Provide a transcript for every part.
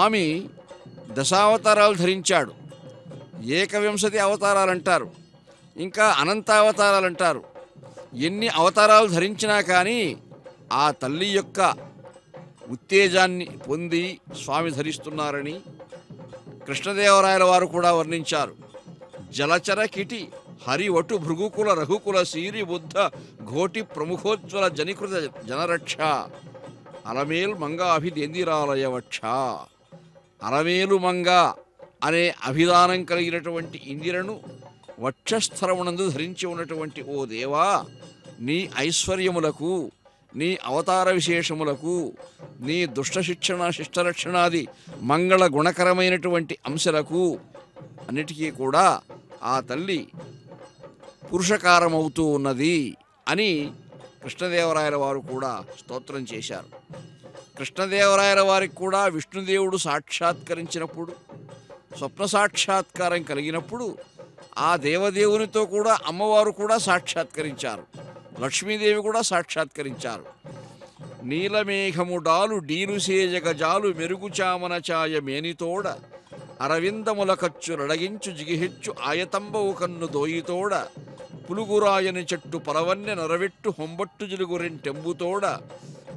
స్వామి దశావతారాలు ధరించాడు. ఏకవింశతి అవతారాలంటారు, ఇంకా అనంతావతారాలంటారు. ఎన్ని అవతారాలు ధరించినా కానీ ఆ తల్లి యొక్క ఉత్తేజాన్ని పొంది స్వామి ధరిస్తున్నారని కృష్ణదేవరాయల వారు కూడా వర్ణించారు. జలచర కిటి హరివటు భృగుకుల రఘుకుల సీరి బుద్ధ ఘోటి ప్రముఖోజ్వల జనికృత జనరక్ష అలమేల్ మంగ అభిదేందిరాలయవక్ష. అలమేలు మంగ అనే అభిధానం కలిగినటువంటి ఇందిరను వక్షస్థలమునందు ధరించి ఉన్నటువంటి ఓ దేవా, నీ ఐశ్వర్యములకు, నీ అవతార విశేషములకు, నీ దుష్ట శిక్షణ శిష్టరక్షణాది మంగళ గుణకరమైనటువంటి అంశాలకు అన్నిటికీ కూడా ఆ తల్లి పురుషకారమవుతూ ఉన్నది అని కృష్ణదేవరాయల వారు కూడా స్తోత్రం చేశారు. కృష్ణదేవరాయల వారికి కూడా విష్ణుదేవుడు సాక్షాత్కరించినప్పుడు, స్వప్న సాక్షాత్కారం కలిగినప్పుడు ఆ దేవదేవునితో కూడా అమ్మవారు కూడా సాక్షాత్కరించారు. లక్ష్మీదేవి కూడా సాక్షాత్కరించారు. నీలమేఘముడాలు డీలుసేజగజాలు మెరుగుచామన ఛాయ మేనితోడ అరవిందముల ఖర్చు రడగించు జిగిహెచ్చు ఆయతంబవు కన్ను దోయితోడ పులుగురాయని చెట్టు పరవన్నె నరవెట్టు హొంబట్టు జిలుగురెంటెంబుతోడ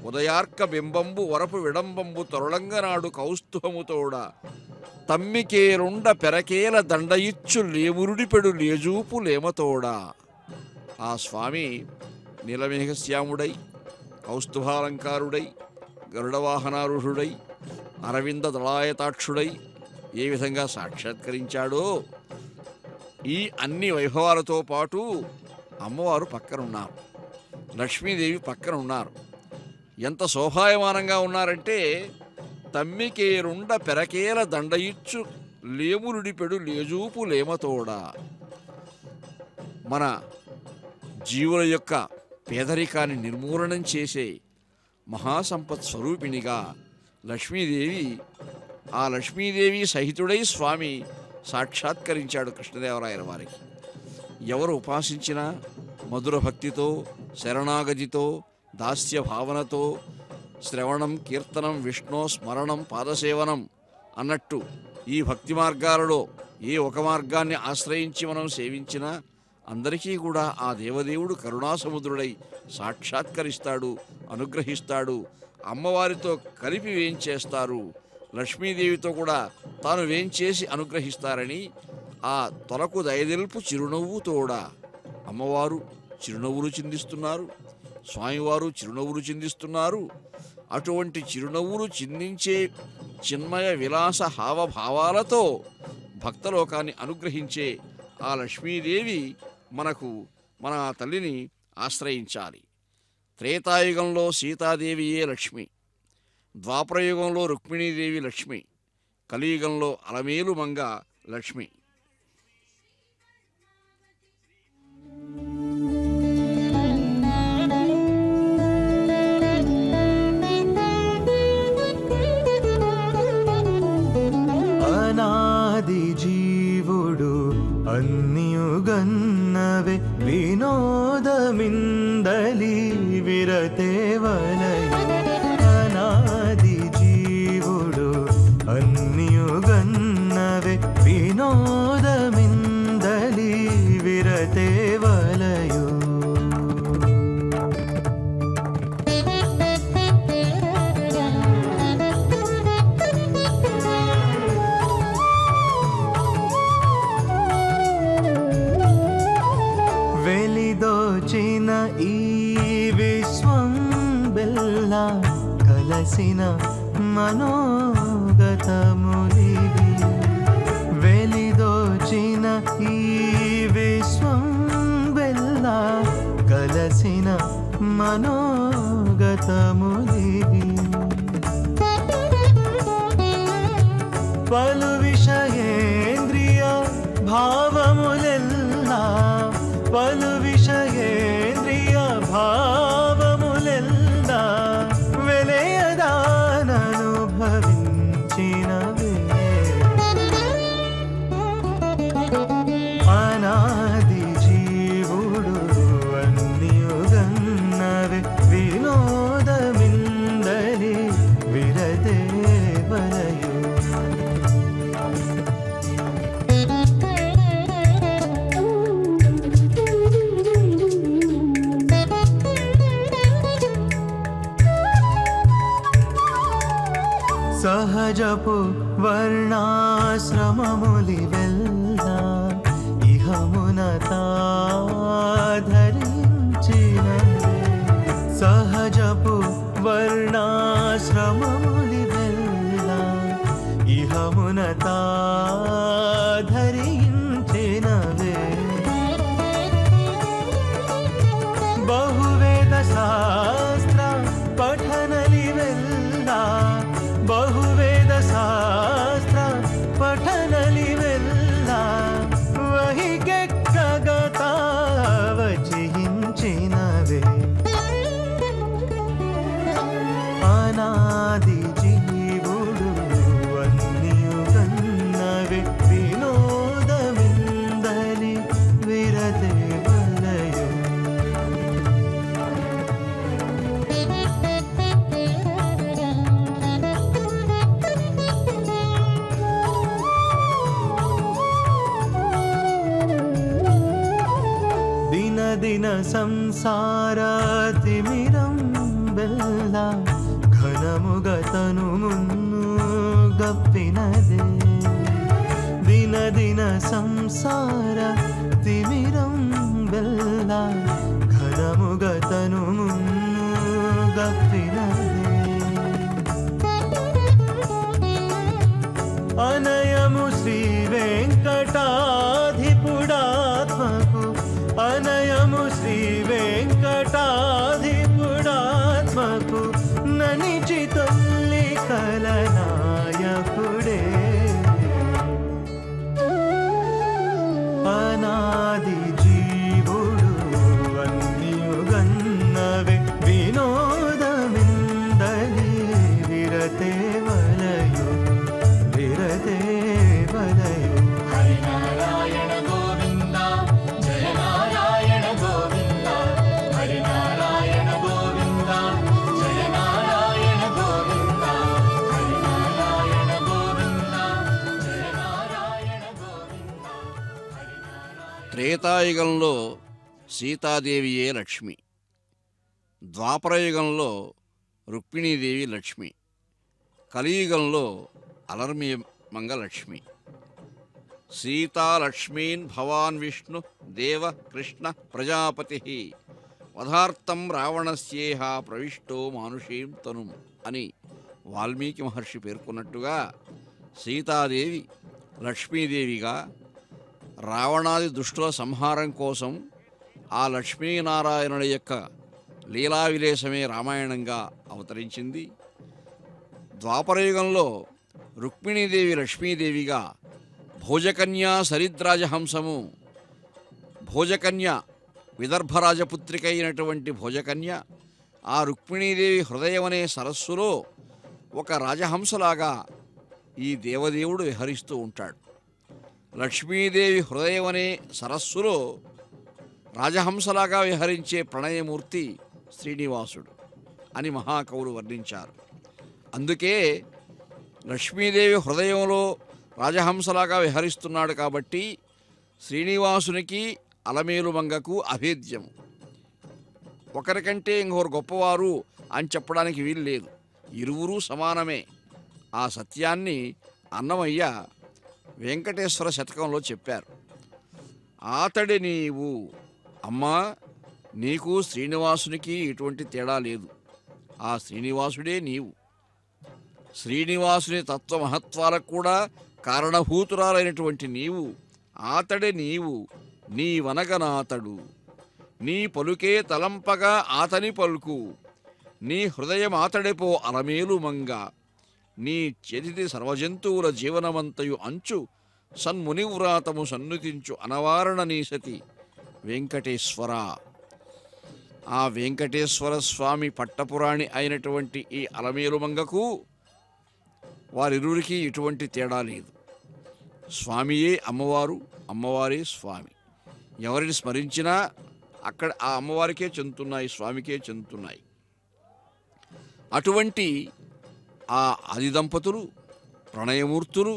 ఉదయార్క బింబంబు వరపు విడంబంబు తొరళంగనాడు కౌస్తుభముతోడ తమ్మికేరుండ పెరకేల దండయిచ్చు లేమురుడిపెడు లేజూపు లేమతోడ. ఆ స్వామి నీలమేఘశ్యాముడై, కౌస్తుభాలంకారుడై, గరుడవాహనారూఢుడై, అరవింద దళాయతాక్షుడై ఏ విధంగా సాక్షాత్కరించాడో ఈ అన్ని వైభవాలతో పాటు అమ్మవారు పక్కనున్నారు, లక్ష్మీదేవి పక్కన ఉన్నారు. ఎంత శోభాయమానంగా ఉన్నారంటే తమ్మికేరుండ పెరకేల దండయిచ్చు లేమురుడిపెడు లేజూపు లేమతోడ. మన జీవుల యొక్క పేదరికాన్ని నిర్మూలనం చేసే మహాసంపత్ స్వరూపిణిగా లక్ష్మీదేవి, ఆ లక్ష్మీదేవి సహితుడై స్వామి సాక్షాత్కరించాడు కృష్ణదేవరాయల వారికి. ఎవరు ఉపాసించినా మధుర భక్తితో, శరణాగతితో, దాస్య భావనతో, శ్రవణం, కీర్తనం, విష్ణు స్మరణం, పాదసేవనం అన్నట్టు ఈ భక్తి మార్గాలలో ఏ ఒక మార్గాన్ని ఆశ్రయించి మనం సేవించినా అందరికీ కూడా ఆ దేవదేవుడు కరుణాసముద్రుడై సాక్షాత్కరిస్తాడు, అనుగ్రహిస్తాడు. అమ్మవారితో కలిపి వేంచేస్తారు, లక్ష్మీదేవితో కూడా తాను వేంచేసి అనుగ్రహిస్తారని ఆ తొలకు దయదెల్పు చిరునవ్వు తోడ. అమ్మవారు చిరునవ్వులు చిందిస్తున్నారు, స్వామివారు చిరునవ్వులు చిందిస్తున్నారు. అటువంటి చిరునవ్వులు చిందించే చిన్మయ విలాస హావభావాలతో భక్తలోకాన్ని అనుగ్రహించే ఆ లక్ష్మీదేవి మన తల్లిని ఆశ్రయించాలి. త్రేతాయుగంలో సీతాదేవియే లక్ష్మి, ద్వాపరయుగంలో రుక్మిణీదేవి లక్ష్మి, కలియుగంలో అలమేలు మంగ లక్ష్మి. అనాది జీవుడు అన్యుగన్నవే వినోదమిందలి విరతేవలయ. అనాది జీవుడు అన్యుగన్నవే వినోదమిందలి విరతేవలయు. వెలిదోచిన ఈ విశ్వం బెల్ల కలసిన మనోగతములివి. వెలిదోచిన ఈ విశ్వం బెల్ల కలసిన మనోగతములివి. పలు విషయేంద్రియ భావములెల్లా, పలు విషయేంద్రియ భావములెల్లా వెలయదాననుభవించినవే. అనాది జీవుడు అన్యుగన్నవే వినోదమిందలి విరదేవలయు. సహజపు వర్ణాశ్రమములి వెళ్ళ ఇహమున ధరించినవే. సహజపు వర్ణాశ్రమములి వెళ్ళ ఇహమున ధరించినవే. బహువేద శాస్త్ర పఠనలి వెళ్ళ బహువేద శాస్త్ర పఠనలి వెళ్ళ వహికెక్కగతావచించినవే. అనాది జీవుడు అన్నియుగన్నవే వినోదమిందలి విరదే వలయు. దిన దిన సంసార తిమిరం బెల్ల ఘనముగతను మున్ను గప్పినదే. దిన దిన సంసార తిమిరం బెల్ల ఘనముగతను మున్ను గప్పినదే. అనయము శ్రీ వెంకటాధిపుడాత్మకు అనయము శ్రీ వెంకటాధిపుడాత్మకు ననిచి తొల్లి కలనాయకుడే. అనాది జీవుడు అన్నియుగన్నవే వినోదమిందలి విరతే వలయు విరతే వలయు. హరినారాయణ గోవింద జయ నారాయణ గోవింద హరినారాయణ గోవింద జయ నారాయణ గోవింద హరినారాయణ గోవింద జయ నారాయణ గోవింద హరినారాయణ. త్రేతాయుగంలో సీతాదేవియే లక్ష్మి, ద్వాపరయుగంలో రుక్మిణీదేవి లక్ష్మి, కలియుగంలో అలర్మిమంగ లక్ష్మి. సీతాలక్ష్మీన్ భవాన్ విష్ణు దేవ కృష్ణ ప్రజాపతి వధార్థం రావణస్యేహ ప్రవిష్టో మానుషీం తనుం అని వాల్మీకి మహర్షి పేర్కొన్నట్టుగా సీతాదేవి లక్ష్మీదేవిగా రావణాది దుష్టుల సంహారం కోసం ఆ లక్ష్మీనారాయణుల యొక్క లీలా విలేసమే రామాయణంగా అవతరించింది. ద్వాపరయుగంలో రుక్మిణీదేవి లక్ష్మీదేవిగా భోజకన్య సరిద్రాజహంసము, భోజకన్య విదర్భరాజపుత్రిక అయినటువంటి భోజకన్య ఆ రుక్మిణీదేవి హృదయం అనే సరస్సులో ఒక రాజహంసలాగా ఈ దేవదేవుడు విహరిస్తూ ఉంటాడు. లక్ష్మీదేవి హృదయం అనే సరస్సులో రాజహంసలాగా విహరించే ప్రణయమూర్తి శ్రీనివాసుడు అని మహాకవులు వర్ణించారు. అందుకే లక్ష్మీదేవి హృదయంలో రాజహంసలాగా విహరిస్తున్నాడు కాబట్టి శ్రీనివాసునికి అలమేలుమంగకు అభేద్యము. ఒకరికంటే ఇంకొకరు గొప్పవారు అని చెప్పడానికి వీలు లేదు, ఇరువురు సమానమే. ఆ సత్యాన్ని అన్నమయ్య వెంకటేశ్వర శతకంలో చెప్పారు. ఆతడి నీవు అమ్మా, నీకు శ్రీనివాసునికి ఎటువంటి తేడా లేదు, ఆ శ్రీనివాసుడే నీవు. శ్రీనివాసుని తత్వమహత్వాలకు కూడా కారణభూతురాలైనటువంటి నీవు ఆతడే నీవు, నీవనగనాతడు. నీ పలుకే తలంపగా ఆతని పలుకు, నీ హృదయం ఆతడిపో అలమేలుమంగ. నీ చేతిది సర్వజంతువుల జీవనమంతయు అంచు సన్మునివ్రాతము సన్నుతించు అనవారణ నీసతి వెంకటేశ్వర. ఆ వెంకటేశ్వర స్వామి పట్టపురాణి అయినటువంటి ఈ అలమేలుమంగకు వారిరువురికి ఎటువంటి తేడా లేదు. స్వామియే అమ్మవారు, అమ్మవారే స్వామి. ఎవరిని స్మరించినా అక్కడ ఆ అమ్మవారికే చెందుతున్నాయి, స్వామికే చెందుతున్నాయి. అటువంటి ఆ ఆది దంపతులు ప్రణయమూర్తులు,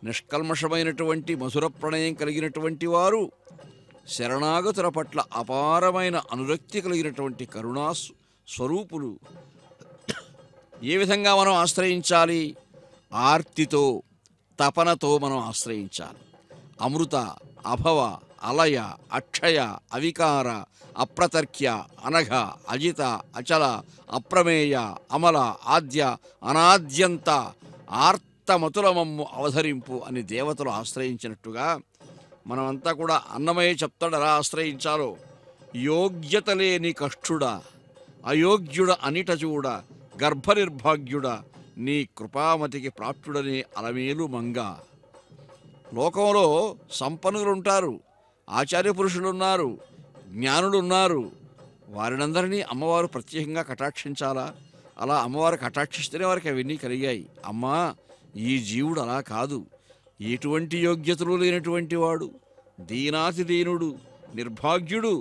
నిష్కల్మషమైనటువంటి మధుర ప్రణయం కలిగినటువంటి వారు, శరణాగతుల పట్ల అపారమైన అనురక్తి కలిగినటువంటి కరుణా స్వరూపులు. ఏ విధంగా మనం ఆశ్రయించాలి? ఆర్తితో తపనతో మనం ఆశ్రయించాలి. అమృత, అభవ, అలయ, అక్షయ, అవికార, అప్రతర్క్య, అనఘ, అజిత, అచల, అప్రమేయ, అమల, ఆద్య, అనాద్యంత ఆర్తమతులమమ్ము అవధరింపు అని దేవతలు ఆశ్రయించినట్టుగా మనమంతా కూడా అన్నమయ్య చెప్తాడు ఎలా ఆశ్రయించాలో. యోగ్యత లేని కష్టుడ, అయోగ్యుడ అనిట చూడ, గర్భనిర్భాగ్యుడ, నీ కృపామతికి ప్రాప్తుడని అలమేలు మంగ. లోకంలో సంపన్నులుంటారు, ఆచార్య పురుషులున్నారు, జ్ఞానులున్నారు. వారినందరినీ అమ్మవారు ప్రత్యేకంగా కటాక్షించాలా? అలా అమ్మవారు కటాక్షిస్తేనే వారికి అవన్నీ కలిగాయి. అమ్మా, ఈ జీవుడు అలా కాదు, ఎటువంటి యోగ్యతలు లేనటువంటి వాడు, దీనాతి దీనుడు, నిర్భాగ్యుడు,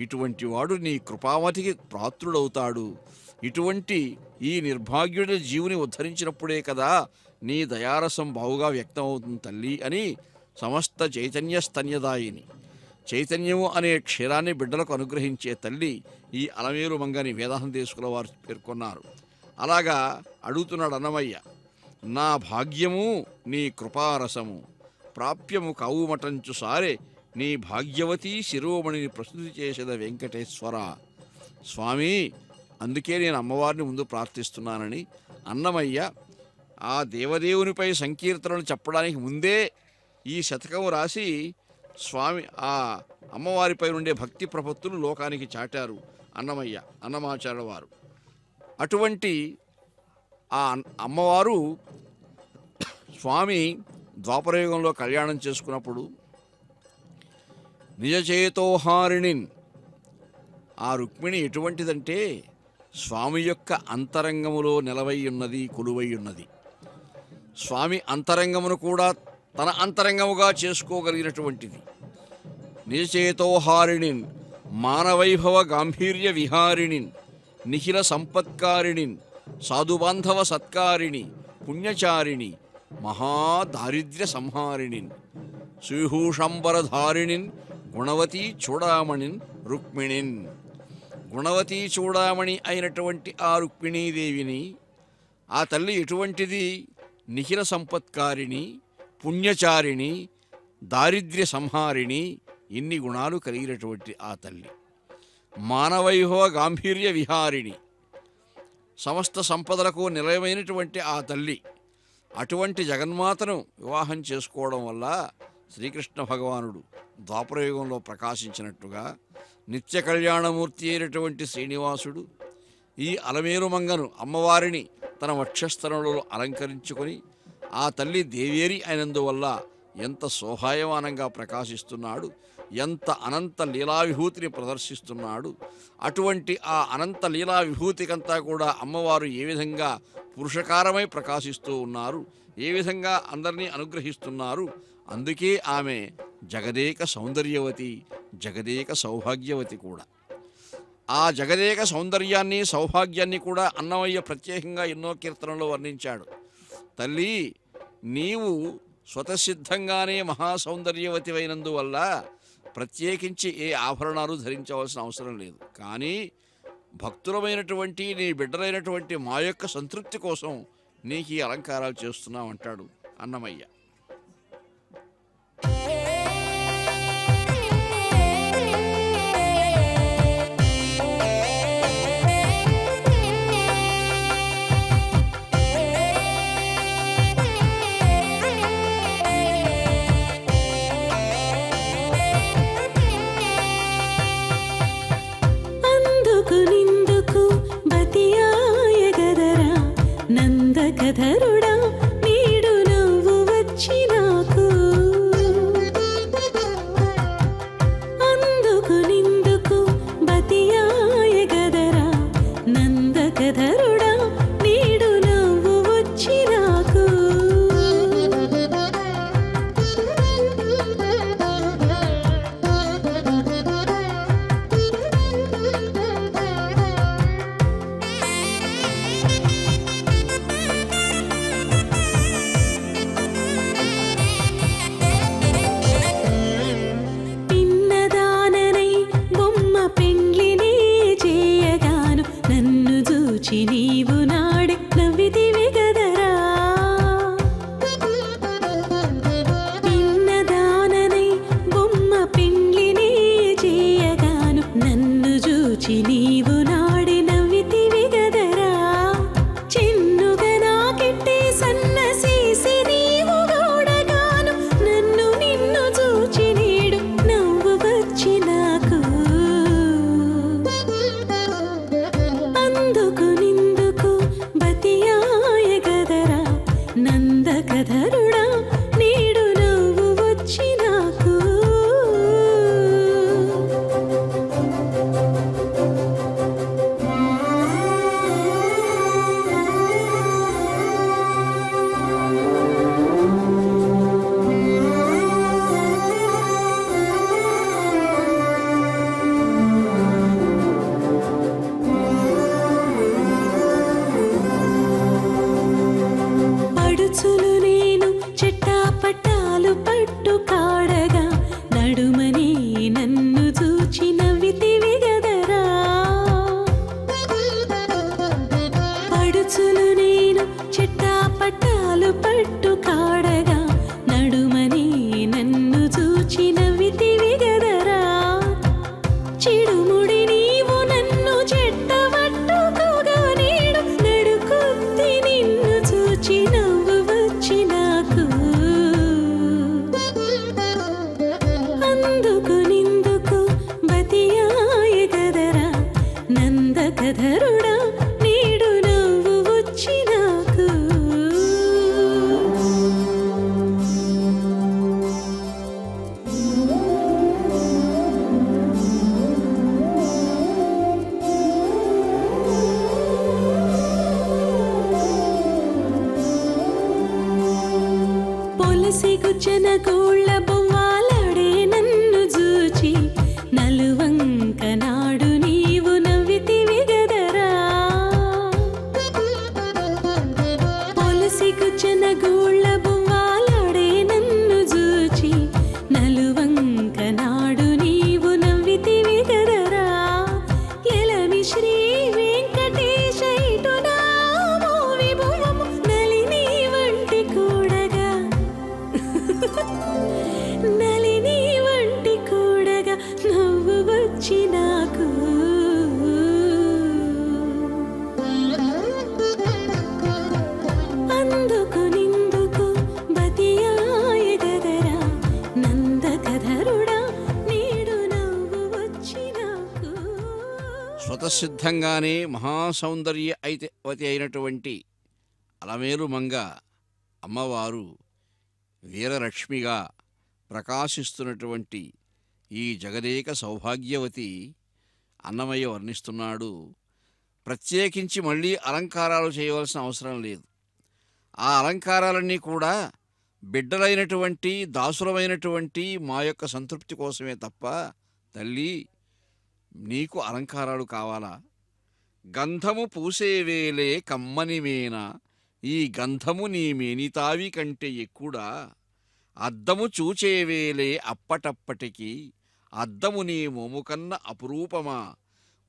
ఇటువంటి వాడు నీ కృపామతికి పాత్రుడవుతాడు. ఇటువంటి ఈ నిర్భాగ్యుడి జీవుని ఉద్ధరించినప్పుడే కదా నీ దయారసం బావుగా వ్యక్తమవుతుంది తల్లి అని సమస్త చైతన్య స్తన్యదాయిని, చైతన్యము అనే క్షీరాన్ని బిడ్డలకు అనుగ్రహించే తల్లి ఈ అలమేలు మంగని వేదాంత దేశకుల వారు పేర్కొన్నారు. అలాగా అడుగుతున్నాడు అన్నమయ్య, నా భాగ్యము నీ కృపారసము ప్రాప్యము కావుమటంచు సారే నీ భాగ్యవతి శిరోమణిని ప్రస్తుతి చేసేద వెంకటేశ్వర. స్వామి, అందుకే నేను అమ్మవారిని ముందు ప్రార్థిస్తున్నానని అన్నమయ్య ఆ దేవదేవునిపై సంకీర్తనలు చెప్పడానికి ముందే ఈ శతకం రాసి స్వామి ఆ అమ్మవారిపై ఉండే భక్తి ప్రపత్తులు లోకానికి చాటారు అన్నమయ్య, అన్నమాచార్యుల వారు. అటువంటి ఆ అమ్మవారు స్వామి ద్వాపరయుగంలో కళ్యాణం చేసుకున్నప్పుడు నిజచేతోహారిణిన్, ఆ రుక్మిణి ఎటువంటిదంటే స్వామి యొక్క అంతరంగములో నిలవై ఉన్నది, కొలువై ఉన్నది. స్వామి అంతరంగమును కూడా తన అంతరంగముగా చేసుకోగలిగినటువంటిది. నిజచేతోహారిణిన్, మానవైభవ గాంభీర్య విహారిణిన్, నిఖిల సంపత్కారిణిన్, సాధుబాంధవ సత్కారిణి, పుణ్యచారిణి, మహాదారిద్ర్య సంహారిణిన్, సువిభూషంబరధారిణిన్, గుణవతీ చూడామణిన్ రుక్మిణిన్. గుణవతీ చూడామణి అయినటువంటి ఆ రుక్మిణీదేవిని, ఆ తల్లి ఎటువంటిది? నిఖిల సంపత్కారిణి, పుణ్యచారిణి, దారిద్ర్య సంహారిణి, ఇన్ని గుణాలు కలిగినటువంటి ఆ తల్లి. మానవైభవ గాంభీర్య విహారిణి, సమస్త సంపదలకు నిలయమైనటువంటి ఆ తల్లి. అటువంటి జగన్మాతను వివాహం చేసుకోవడం వల్ల శ్రీకృష్ణ భగవానుడు ద్వాపరయుగంలో ప్రకాశించినట్టుగా నిత్య కళ్యాణమూర్తి అయినటువంటి శ్రీనివాసుడు ఈ అలమేలు మంగను అమ్మవారిని తన వక్షస్థలంలో అలంకరించుకొని ఆ తల్లి దేవేరి అయినందువల్ల ఎంత శోభాయమానంగా ప్రకాశిస్తున్నాడు, ఎంత అనంత లీలా విభూతిని ప్రదర్శిస్తున్నాడు. అటువంటి ఆ అనంత లీలా విభూతికంతా కూడా అమ్మవారు ఏ విధంగా పురుషకారమై ప్రకాశిస్తూ ఉన్నారు, ఏ విధంగా అందరినీ అనుగ్రహిస్తున్నారు. అందుకే ఆమె జగదేక సౌందర్యవతి, జగదేక సౌభాగ్యవతి కూడా. ఆ జగదేక సౌందర్యాన్ని, సౌభాగ్యాన్ని కూడా అన్నమయ్య ప్రత్యేకంగా ఎన్నో కీర్తనలో వర్ణించాడు. తల్లి, నీవు స్వతసిద్ధంగానే మహాసౌందర్యవతి అయినందువల్ల ప్రత్యేకించి ఏ ఆభరణాలు ధరించవలసిన అవసరం లేదు. కానీ భక్తులమైనటువంటి నీ బిడ్డలైనటువంటి మా యొక్క సంతృప్తి కోసం నీకు ఈ అలంకారాలు చేస్తున్నామంటాడు అన్నమయ్య. ధరుడా నీడు నవ్వు చెనగోళ్ళ బొమ్మాలాడే నన్ను జూచి నలువంక నాడు నీవు నవ్వితివి గదరా పొలసికు చెనగోళ్ళ బొమ్మాలాడే నన్ను జూచి నలువంక నాడు నీవు నవ్వితివి గదరా ఎలమి శ్రీ వెంకటేశ ఇటు నా మోవి భువము నలిని వంటి కూడగా నలిని వంటి కూడగా నవ్వు వచ్చి నాకు అందుకు నిందుకు బతియాయ గదరా నందకధరుడా నేడు నవ్వు వచ్చి నాకు స్వతసిద్ధంగానే మహాసౌందర్య అయితవతి అయినటువంటి అలమేలు మంగ అమ్మవారు వీరలక్ష్మిగా ప్రకాశిస్తున్నటువంటి ఈ జగదేక సౌభాగ్యవతి అన్నమయ్య వర్ణిస్తున్నాడు. ప్రత్యేకించి మళ్ళీ అలంకారాలు చేయవలసిన అవసరం లేదు. ఆ అలంకారాలన్నీ కూడా బిడ్డలైనటువంటి దాసులమైనటువంటి మా యొక్క సంతృప్తి కోసమే తప్ప తల్లి నీకు అలంకారాలు కావాలా? గంధము పూసేవేలే కమ్మనిమేన ఈ గంధము నీ మేనితావి కంటే ఎక్కుడా అద్దము చూచేవేలే అప్పటప్పటికి అద్దము నీ మోము కన్న అపురూపమా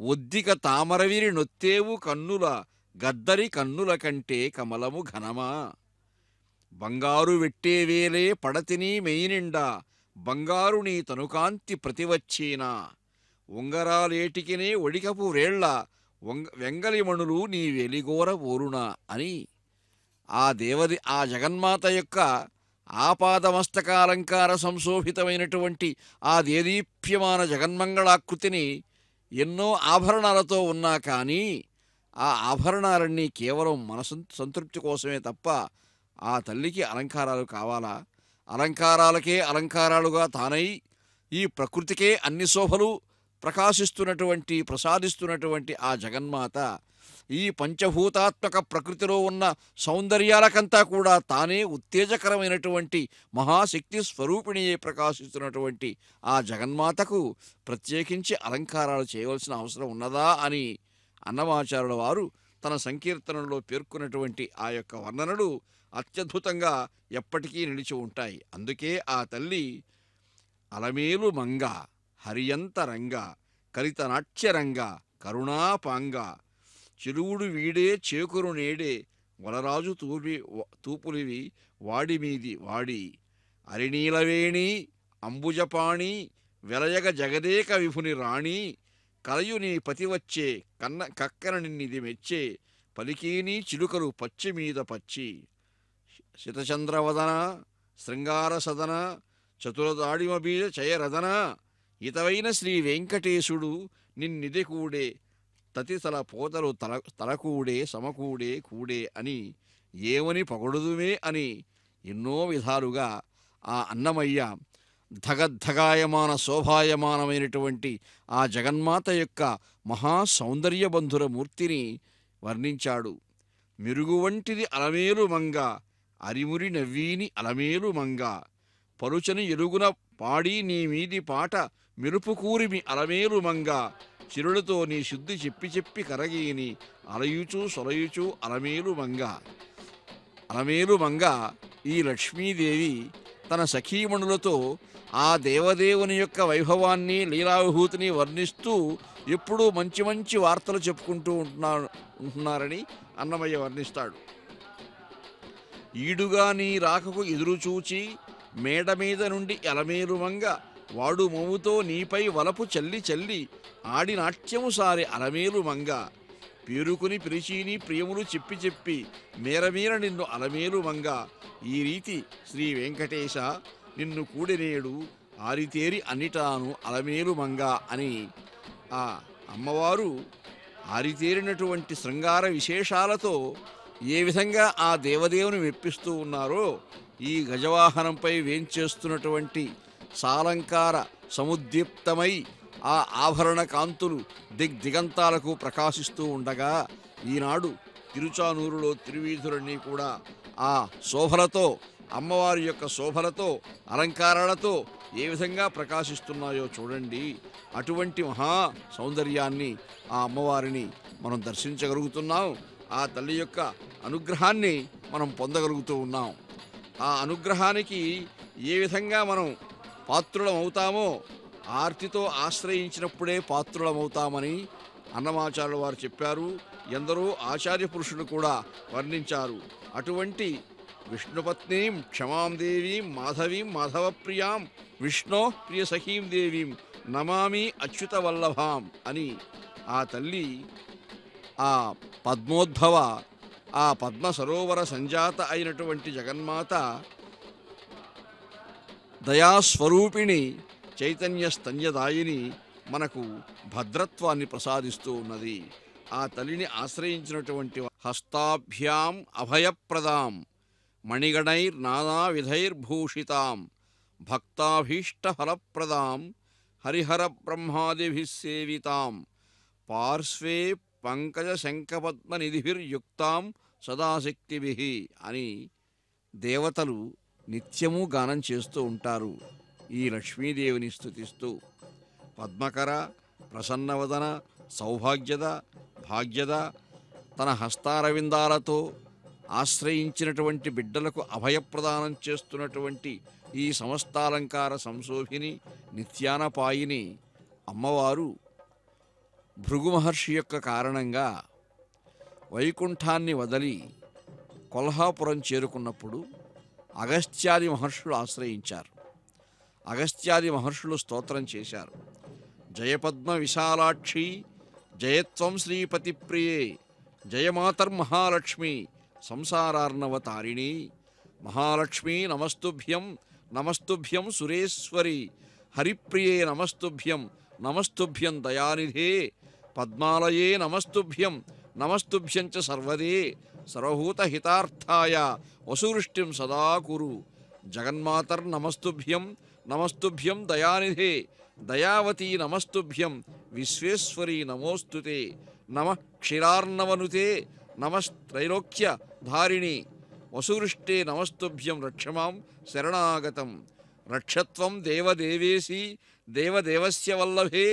ఒద్దిక తామరవిరి నొత్తేవు కన్నుల గద్దరి కన్నుల కంటే కమలము ఘనమా బంగారు వెట్టేవేలే పడతిని మెయినిండా బంగారు నీ తనుకాంతి ప్రతివచ్చేనా ఉంగరాలేటికినే ఒడికపు రేళ్ల వెంగలిమణులు నీ వెలిగోర ఓరునా అని ఆ జగన్మాత యొక్క ఆపాదమస్తకాలంకార సంశోభితమైనటువంటి ఆ దేదీప్యమాన జగన్మంగళాకృతిని ఎన్నో ఆభరణాలతో ఉన్నా కానీ ఆ ఆభరణాలన్నీ కేవలం మన సంతృప్తి కోసమే తప్ప ఆ తల్లికి అలంకారాలు కావాలా? అలంకారాలకే అలంకారాలుగా తానై ఈ ప్రకృతికే అన్ని శోభలు ప్రసాదిస్తున్నటువంటి ఆ జగన్మాత ఈ పంచభూతాత్మక ప్రకృతిలో ఉన్న సౌందర్యాలకంతా కూడా తానే ఉత్తేజకరమైనటువంటి మహాశక్తి స్వరూపిణియే ప్రకాశిస్తున్నటువంటి ఆ జగన్మాతకు ప్రత్యేకించి అలంకారాలు చేయవలసిన అవసరం ఉన్నదా అని అన్నమాచార్యుల వారు తన సంకీర్తనలో పేర్కొన్నటువంటి ఆ యొక్క వర్ణనలు అత్యద్భుతంగా ఎప్పటికీ నిలిచి ఉంటాయి. అందుకే ఆ తల్లి అలమేలు మంగ హరియంతరంగ కలితనాట్యరంగ కరుణాపాంగ చిరువుడు వీడే చేకురు నేడే వలరాజు తూపులివి వాడి మీది వాడి అరినీలవేణి అంబుజపాణి వెలయగ జగదేక విభుని రాణి కలయు నీ పతివచ్చే కక్కన నిన్నిది మెచ్చే పలికీని చిలుకలు పచ్చి మీద పచ్చి శతచంద్రవదన శృంగార సదన చతురదాడిమబీజ చయరదన ఇతవైన శ్రీ వెంకటేశుడు నిన్నిది కూడే తతితల పోతలు తలకూడే సమకూడే కూడే అని ఏమని పొగడుదుమే అని ఎన్నో విధాలుగా ఆ అన్నమయ్య ధగద్ధగాయమాన శోభాయమానమైనటువంటి ఆ జగన్మాత యొక్క మహాసౌందర్యబంధుర మూర్తిని వర్ణించాడు. మిరుగు వంటిది అలమేలు మంగ అరిమురి నవ్వీని అలమేలు మంగ పరుచని ఎలుగున పాడి నీ మీది పాట మెరుపు కూరిమి అలమేలు మంగ చిరులతో నీ శుద్ధి చెప్పి చెప్పి కరగీని అలయుచూ సొలయుచూ అలమేలు మంగ ఈ లక్ష్మీదేవి తన సఖీమణులతో ఆ దేవదేవుని యొక్క వైభవాన్ని లీలావిభూతిని వర్ణిస్తూ ఎప్పుడూ మంచి మంచి వార్తలు చెప్పుకుంటూ ఉంటున్నారని అన్నమయ్య వర్ణిస్తాడు. ఈడుగా నీ రాకకు ఎదురుచూచి మేడ మీద నుండి అలమేలు మంగ వాడు మోముతో నీపై వలపు చల్లి చల్లి ఆడి నాట్యము సారి అలమేలు మంగ పేరుకుని పిలిచీని ప్రియములు చెప్పి చెప్పి మేరమీర నిన్ను అలమేలు మంగ ఈ రీతి శ్రీ వెంకటేశ నిన్ను కూడినేడు ఆరితేరి అన్నిటాను అలమేలు మంగ అని ఆ అమ్మవారు ఆరితేరినటువంటి శృంగార విశేషాలతో ఏ విధంగా ఆ దేవదేవుని మెప్పిస్తూ ఉన్నారో ఈ గజవాహనంపై వేంచేస్తున్నటువంటి సాలంకార సముద్దీప్తమై ఆ ఆభరణ కాంతులు దిగంతాలకు ప్రకాశిస్తూ ఉండగా ఈనాడు తిరుచానూరులో తిరువీధులన్నీ కూడా ఆ శోభలతో అమ్మవారి యొక్క శోభలతో అలంకారాలతో ఏ విధంగా ప్రకాశిస్తున్నాయో చూడండి. అటువంటి మహా సౌందర్యాన్ని ఆ అమ్మవారిని మనం దర్శించగలుగుతున్నాం. ఆ తల్లి యొక్క అనుగ్రహాన్ని మనం పొందగలుగుతూ ఉన్నాం. ఆ అనుగ్రహానికి ఏ విధంగా మనం పాత్రులం అవుతామో ఆర్తితో ఆశ్రయించినప్పుడే పాత్రులమవుతామని అన్నమాచార్యుల వారు చెప్పారు. ఎందరో ఆచార్య పురుషులు కూడా వర్ణించారు. అటువంటి విష్ణుపత్నీం క్షమాం దేవీం మాధవీం మాధవప్రియాం విష్ణో ప్రియ సఖీం దేవీం నమామి అచ్యుత వల్లభాం అని ఆ తల్లి ఆ పద్మోద్భవ ఆ పద్మ సరోవర సంజాత అయినటువంటి జగన్మాత దయాస్వరూపిణి చైతన్య స్తన్యదాయిని మనకు భద్రత్వాన్ని ప్రసాదిస్తూ ఉన్నది. ఆ తల్లిని ఆశ్రయించినటువంటి హస్తాభ్యాం అభయప్రదాం మణిగణైర్నానా విధైర్భూషితాం భక్తాభీష్టఫలప్రదాం హరిహర బ్రహ్మాదిభిస్సేవితాం పార్శ్వే పంకజ శంఖపద్మనిధిభిర్యుక్తాం సదాశక్తిభిః అని దేవతలు నిత్యము గానం చేస్తూ ఉంటారు ఈ లక్ష్మీదేవిని స్తుతిస్తూ. పద్మకర ప్రసన్నవదన సౌభాగ్యద భాగ్యద తన హస్తారవిందాలతో ఆశ్రయించినటువంటి బిడ్డలకు అభయప్రదానం చేస్తున్నటువంటి ఈ సమస్తాలంకార సంశోభిని నిత్యానపాయిని అమ్మవారు భృగు మహర్షి యొక్క కారణంగా వైకుంఠాన్ని వదలి కొల్హాపురం చేరుకున్నప్పుడు అగస్త్యాది మహర్షులు ఆశ్రయించారు. అగస్త్యాది మహర్షులు స్తోత్రం చేశారు. జయపద్మ విశాలాక్షి జయత్వం శ్రీపతి ప్రియే జయమాతర్మహాలక్ష్మి సంసారార్ణవతారిణి మహాలక్ష్మీ నమస్తుభ్యం నమస్తుభ్యం సురేశ్వరి హరిప్రియే నమస్తుభ్యం నమస్తుభ్యం దయానిధే పద్మాలయే నమస్తుభ్యం నమస్తుభ్యం చ సర్వదే సర్వభూతహితార్థాయ వసువృష్టిం సదా కురు జగన్మాతర్నమస్తుభ్యం నమస్తుభ్యం దయానిధే దయావతీ నమస్తుభ్యం విశ్వేశ్వరీ నమోస్తుతే నమః క్షీరార్ణవనుతే నమస్త్రైలోక్య ధారిణి వసువృష్టే నమస్తుభ్యం రక్షమాం శరణాగతం రక్షత్వం దేవదేవేసి దేవదేవస్య వల్లభే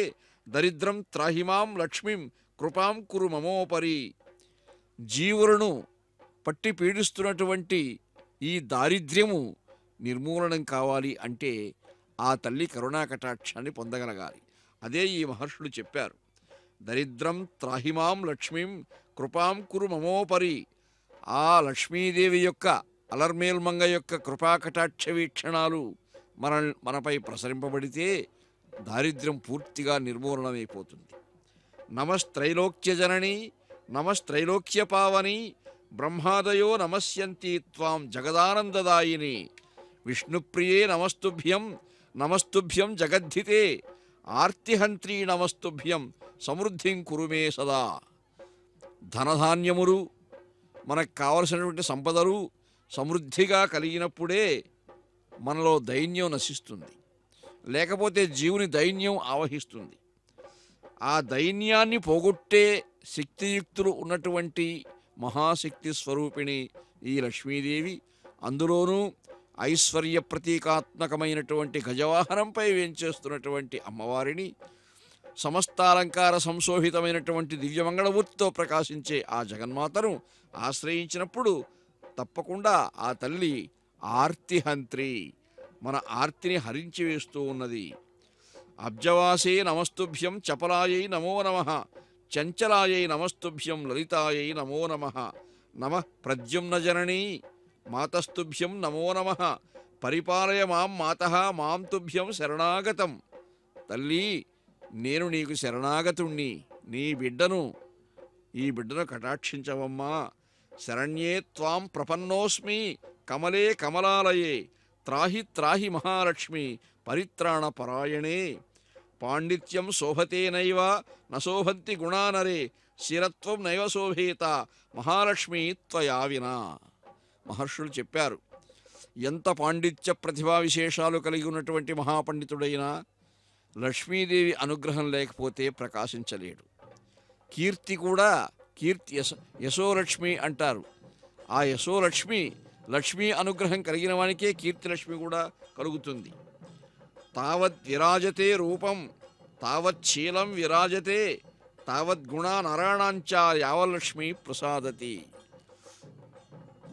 దరిద్రం త్రాహిమాం లక్ష్మీం కృపాం కురు మమోపరి. జీవులను పట్టి పీడిస్తున్నటువంటి ఈ దారిద్ర్యము నిర్మూలనం కావాలి అంటే ఆ తల్లి కరుణాకటాక్షాన్ని పొందగలగాలి. అదే ఈ మహర్షులు చెప్పారు. దరిద్రం త్రాహిమాం లక్ష్మీం కృపాం కురు మమోపరి. ఆ లక్ష్మీదేవి యొక్క అలర్మేల్మంగ యొక్క కృపాకటాక్ష వీక్షణాలు మనపై ప్రసరింపబడితే దారిద్ర్యం పూర్తిగా నిర్మూలనమైపోతుంది. నమస్త్రైలోక్య జనని నమస్త్రైలోక్య పావని బ్రహ్మాదయో నమస్యంతి త్వాం జగదానందదాయిని విష్ణుప్రియే నమస్తుభ్యం నమస్తుభ్యం జగద్ధితే ఆర్తిహంత్రీ నమస్తుభ్యం సమృద్ధిం కురుమే సదా. ధనధాన్యములు మనకు కావలసినటువంటి సంపదలు సమృద్ధిగా కలిగినప్పుడే మనలో దైన్యం నశిస్తుంది. లేకపోతే జీవుని దైన్యం ఆవహిస్తుంది. ఆ దైన్యాన్ని పోగొట్టే శక్తియుక్తులు ఉన్నటువంటి మహాశక్తి స్వరూపిణి ఈ లక్ష్మీదేవి. అందులోనూ ఐశ్వర్య ప్రతీకాత్మకమైనటువంటి గజవాహనంపై వేంచేస్తున్నటువంటి అమ్మవారిని సమస్తాలంకార సంశోభితమైనటువంటి దివ్యమంగళమూర్తితో ప్రకాశించే ఆ జగన్మాతను ఆశ్రయించినప్పుడు తప్పకుండా ఆ తల్లి ఆర్తిహంత్రి మన ఆర్తిని హరించి వేస్తూ ఉన్నది. అబ్జవాసే నమస్తుభ్యం చపలాయై నమో నమః చంచలాయై నమస్తుభ్యం లలితాయై నమో నమః నమః ప్రద్యుమ్నజననీ మాతస్తుభ్యం నమో నమః పరిపాలయ మాం మాతః మాం తుభ్యం శరణాగతం. తల్లి, నేను నీకు శరణాగతుణ్ణి, నీ బిడ్డను, ఈ బిడ్డను కటాక్షించవమ్మా. శరణ్యే త్వాం ప్రపన్నోస్మి కమలే కమలాలయే త్రాహి త్రాహి మహాలక్ష్మి పరిత్రాణ పరాయణే పాండిత్యం శోభతేనైవ నశోభంతి గుణానరే శిరత్వం నైవ శోభేత మహాలక్ష్మి త్వయా వినా. మహర్షులు చెప్పారు, ఎంత పాండిత్య ప్రతిభా విశేషాలు కలిగి ఉన్నటువంటి మహాపండితుడైనా లక్ష్మీదేవి అనుగ్రహం లేకపోతే ప్రకాశించలేడు. కీర్తి కూడా యశోలక్ష్మి అంటారు. ఆ యశోలక్ష్మి లక్ష్మీ అనుగ్రహం కలిగిన వానికే కీర్తిలక్ష్మి కూడా కలుగుతుంది. తావత్ విరాజతే రూపం తావత్ శీలం విరాజతే తావద్గుణ నారాయణాంచ యావలక్ష్మి ప్రసాదతి.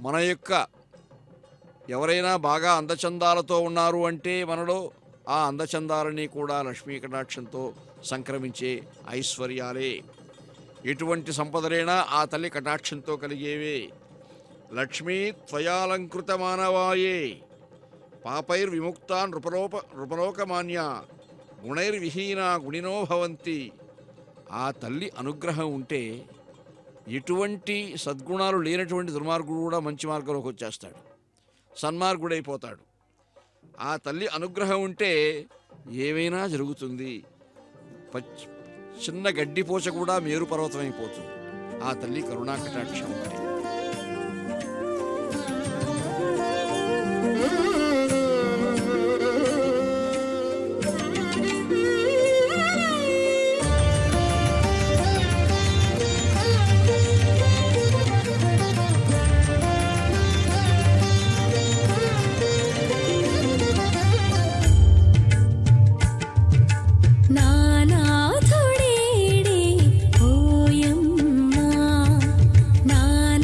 మన యొక్క ఎవరైనా బాగా అందచందాలతో ఉన్నారు అంటే మనలో ఆ అందచందాలని కూడా లక్ష్మీ కటాక్షంతో సంక్రమించే ఐశ్వర్యాలే. ఎటువంటి సంపదలైనా ఆ తల్లి కటాక్షంతో కలిగేవే. లక్ష్మీ త్వయాలంకృత మానవాయే పాపైర్విముక్తా నృపలోకమాన్య గుణైర్విహీనా గుణినో భవంతి. ఆ తల్లి అనుగ్రహం ఉంటే ఎటువంటి సద్గుణాలు లేనటువంటి దుర్మార్గుడు కూడా మంచి మార్గంలోకి వచ్చేస్తాడు, సన్మార్గుడైపోతాడు. ఆ తల్లి అనుగ్రహం ఉంటే ఏమైనా జరుగుతుంది. చిన్న గడ్డిపోచ కూడా మేరు పర్వతం అయిపోతుంది ఆ తల్లి కరుణా కటాక్షం ఉంటే. నానాథుడేడే ఓయమ్మ నానాథుడేడే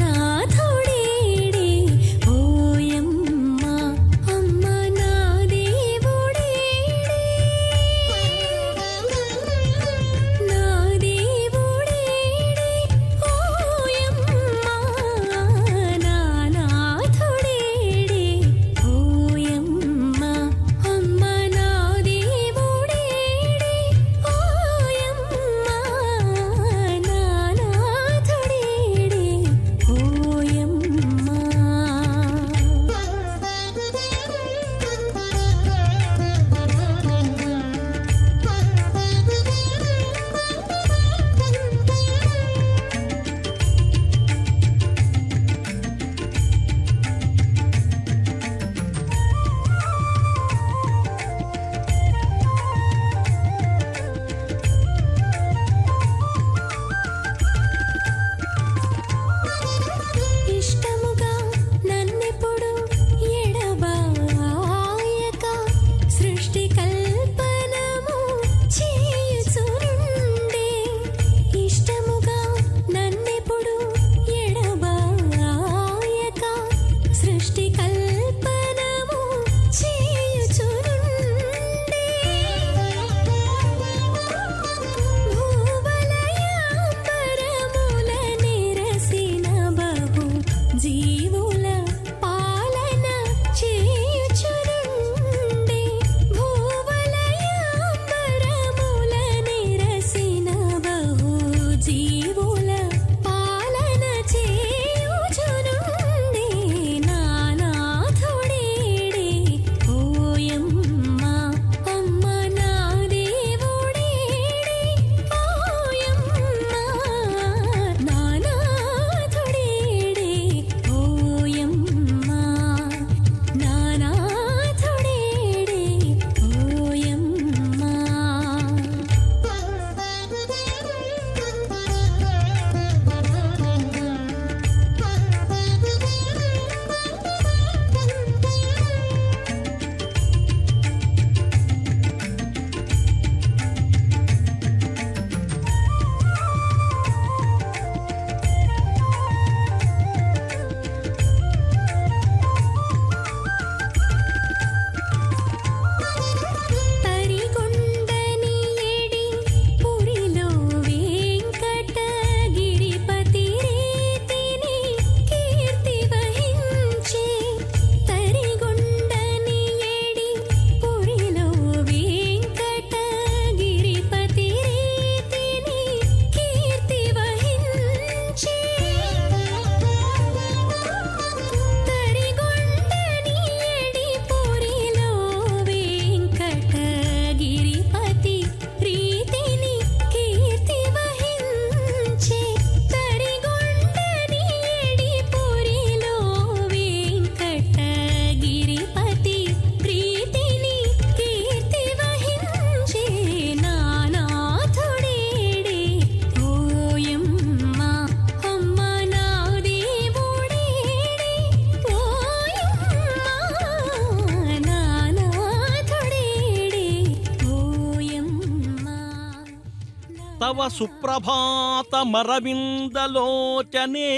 తవ సుప్రభాతమరవిందలోచనే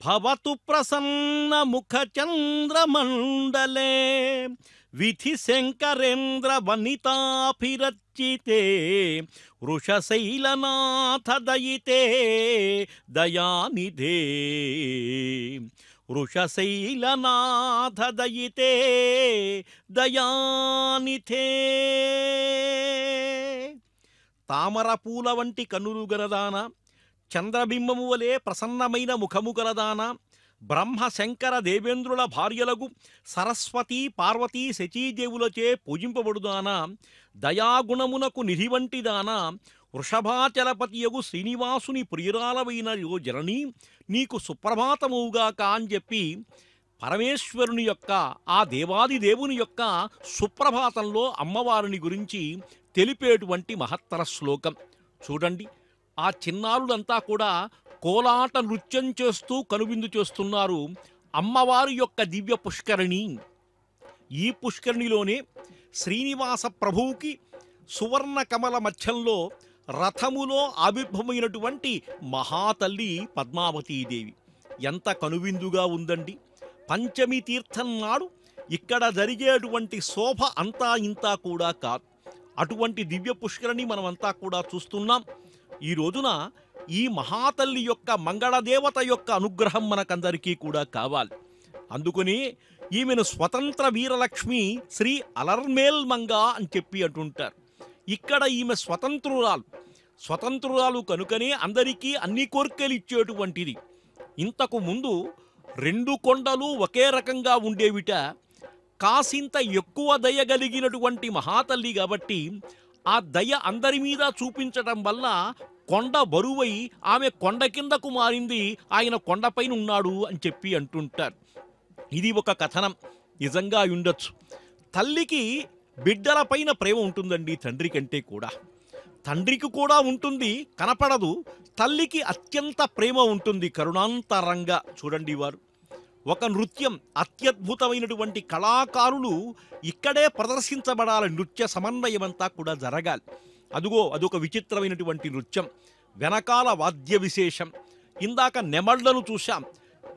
భవతు ప్రసన్న ముఖ చంద్రమండలే విధి శంకరేంద్ర వనితాభిరచితే వృషశైలనాథ దయితే దయానిధే వృషశైలనాథ దయితే దయానిధే. తామర పూల వంటి కన్నులు గలదాన, చంద్రబింబము వలె ప్రసన్నమైన ముఖము గలదాన, బ్రహ్మ శంకర దేవేంద్రుల భార్యలకు సరస్వతి పార్వతీ శచీదేవులచే పూజింపబడుదానా, దయాగుణమునకు నిధి వంటిదానా, వృషభాచలపతియగు శ్రీనివాసుని ప్రియురాలవైన యో జననీ నీకు సుప్రభాతముగాక అని చెప్పి పరమేశ్వరుని యొక్క ఆ దేవాది దేవుని యొక్క సుప్రభాతంలో అమ్మవారిని గురించి తెలిపేటువంటి మహత్తర శ్లోకం. చూడండి, ఆ చిన్నారులంతా కూడా కోలాట నృత్యం చేస్తూ కనువిందు చేస్తున్నారు అమ్మవారి యొక్క దివ్య పుష్కరిణి. ఈ పుష్కరిణిలోనే శ్రీనివాస ప్రభువుకి సువర్ణ కమల మధ్యంలో రథములో ఆవిర్భమైనటువంటి మహాతల్లి పద్మావతీదేవి ఎంత కనువిందుగా ఉందండి. పంచమి తీర్థం నాడు ఇక్కడ జరిగేటువంటి శోభ అంతా ఇంతా కూడా కాదు. అటువంటి దివ్య పుష్కరిణి మనమంతా కూడా చూస్తున్నాం. ఈ రోజున ఈ మహాతల్లి యొక్క మంగళదేవత యొక్క అనుగ్రహం మనకందరికీ కూడా కావాలి. అందుకని ఈమెను స్వతంత్ర వీరలక్ష్మి శ్రీ అలర్మేల్ మంగ అని చెప్పి అంటుంటారు. ఇక్కడ ఈమె స్వతంత్రురాలు కనుకనే అందరికీ అన్ని కోరికలు ఇచ్చేటువంటిది. ఇంతకు ముందు 2 కొండలు ఒకే రకంగా ఉండేవిట. కాసింత ఎక్కువ దయ కలిగినటువంటి మహాతల్లి కాబట్టి ఆ దయ అందరి మీద చూపించటం వల్ల కొండ బరువై ఆమె కొండ కిందకు మారింది, ఆయన కొండపైన ఉన్నాడు అని చెప్పి అంటుంటారు. ఇది ఒక కథనం, నిజంగా ఉండొచ్చు. తల్లికి బిడ్డలపైన ప్రేమ ఉంటుందండి తండ్రి కంటే కూడా. తండ్రికి కూడా ఉంటుంది, కనపడదు. తల్లికి అత్యంత ప్రేమ ఉంటుంది కరుణాంతరంగా. చూడండి, వారు ఒక నృత్యం అత్యద్భుతమైనటువంటి కళాకారులు ఇక్కడే ప్రదర్శించబడాలి. నృత్య సమన్వయమంతా కూడా జరగాలి. అదొక విచిత్రమైనటువంటి నృత్యం. వెనకాల వాద్య విశేషం. ఇందాక నెమళ్లను చూశాం.